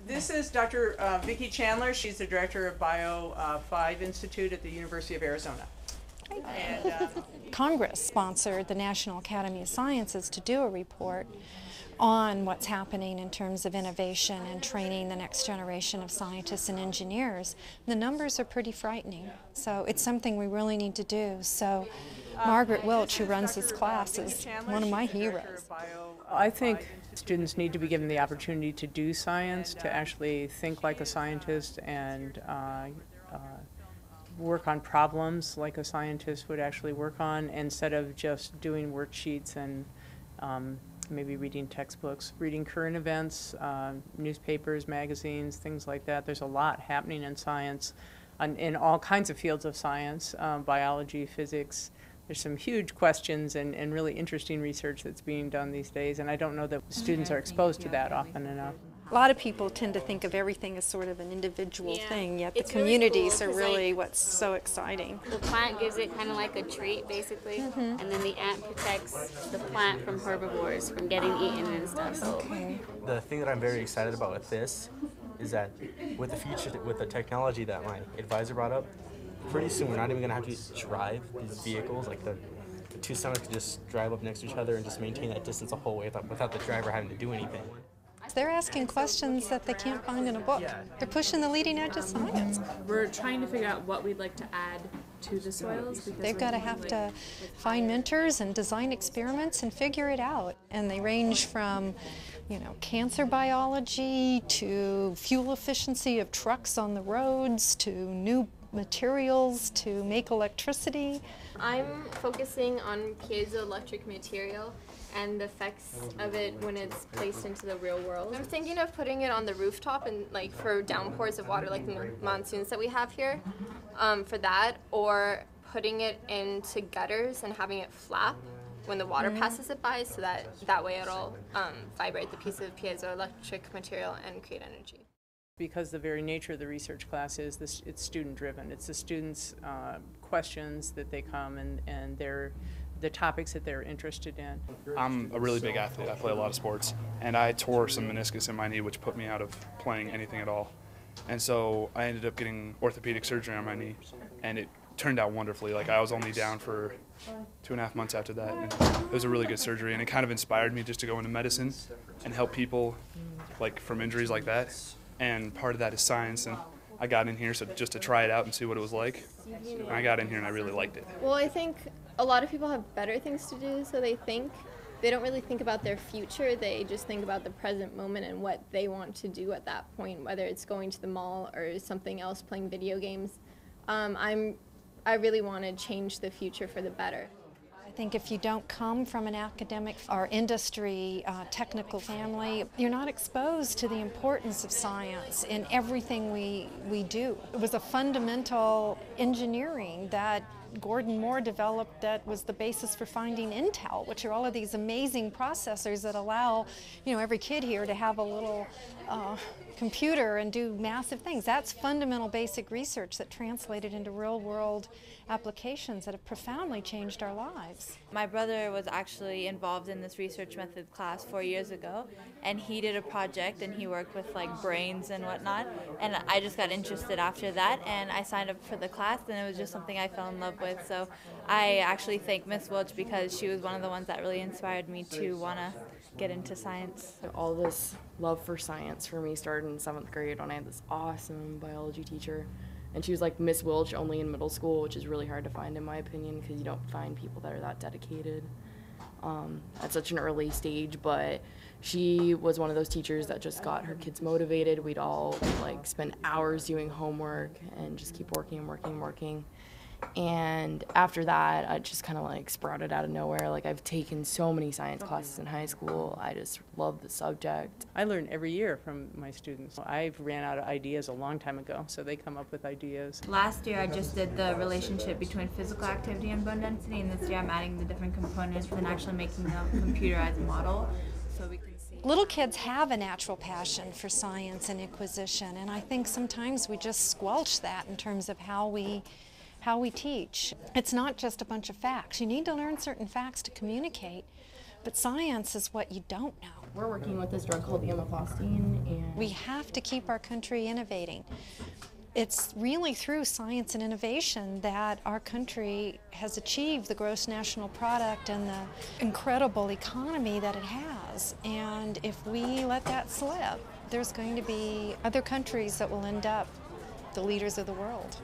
This is Dr. Vicki Chandler. She's the director of Bio 5 Institute at the University of Arizona. And, Congress sponsored the National Academy of Sciences to do a report on what's happening in terms of innovation and training the next generation of scientists and engineers. The numbers are pretty frightening, so it's something we really need to do. So Margaret Wilch, who runs this class, is one of my heroes. I think students need to be given the opportunity to do science, to actually think like a scientist and work on problems like a scientist would actually work on, instead of just doing worksheets and maybe reading textbooks, reading current events, newspapers, magazines, things like that. There's a lot happening in science, in all kinds of fields of science, biology, physics. There's some huge questions and really interesting research that's being done these days, and I don't know that students are exposed to that often enough. A lot of people tend to think of everything as sort of an individual thing, yet the It's communities really cool, are really like, what's so exciting. the plant gives it kind of like a treat, basically, and then the ant protects the plant from herbivores, from getting eaten and stuff. So. Okay. The thing that I'm very excited about with this is that with the future, with the technology that my advisor brought up, pretty soon we're not even going to have to drive these vehicles. Like the two summits could just drive up next to each other and just maintain that distance the whole way without the driver having to do anything. They're asking questions that they can't find in a book. They're pushing the leading edge of science. We're trying to figure out what we'd like to add to the soils. Because They've got to have to find mentors and design experiments and figure it out. And they range from, you know, cancer biology to fuel efficiency of trucks on the roads to new materials to make electricity. I'm focusing on piezoelectric material and the effects of it when it's placed into the real world. I'm thinking of putting it on the rooftop and like for downpours of water like the monsoons that we have here, for that, or putting it into gutters and having it flap when the water passes it by, so that way it'll vibrate the piece of piezoelectric material and create energy. Because the very nature of the research class is this, it's student-driven. It's the students' questions that they come and the topics that they're interested in. I'm a really big athlete. I play a lot of sports, and I tore some meniscus in my knee, which put me out of playing anything at all. And so I ended up getting orthopedic surgery on my knee, and it turned out wonderfully. Like, I was only down for 2.5 months after that, and it was a really good surgery, and it kind of inspired me just to go into medicine and help people like from injuries like that. And part of that is science, and I got in here so just to try it out and see what it was like. And I got in here and I really liked it. Well, I think a lot of people have better things to do, so they don't really think about their future. They just think about the present moment and what they want to do at that point, whether it's going to the mall or something else, playing video games. I really want to change the future for the better. I think if you don't come from an academic or industry technical family, you're not exposed to the importance of science in everything we do. It was a fundamental engineering that Gordon Moore developed that was the basis for finding Intel, which are all of these amazing processors that allow, you know, every kid here to have a little computer and do massive things. That's fundamental basic research that translated into real-world applications that have profoundly changed our lives. My brother was actually involved in this research method class 4 years ago, and he did a project and he worked with like brains and whatnot, and I just got interested after that and I signed up for the class, and it was just something I fell in love with. So I actually thank Miss Wilch because she was one of the ones that really inspired me to want to get into science. All this love for science for me started in 7th grade when I had this awesome biology teacher. And she was like Miss Wilch only in middle school, which is really hard to find in my opinion because you don't find people that are that dedicated at such an early stage. But she was one of those teachers that just got her kids motivated. We'd all like spend hours doing homework and just keep working and working and working. And after that, I just kind of like sprouted out of nowhere. Like, I've taken so many science classes in high school. I just love the subject. I learn every year from my students. I've ran out of ideas a long time ago, so they come up with ideas. Last year I just did the relationship between physical activity and bone density, and this year I'm adding the different components and actually making a computerized model so we can see. Little kids have a natural passion for science and inquisition, and I think sometimes we just squelch that in terms of how we teach. It's not just a bunch of facts. You need to learn certain facts to communicate, but science is what you don't know. We're working with this drug called amifostine, and We have to keep our country innovating. It's really through science and innovation that our country has achieved the gross national product and the incredible economy that it has. And if we let that slip, there's going to be other countries that will end up the leaders of the world.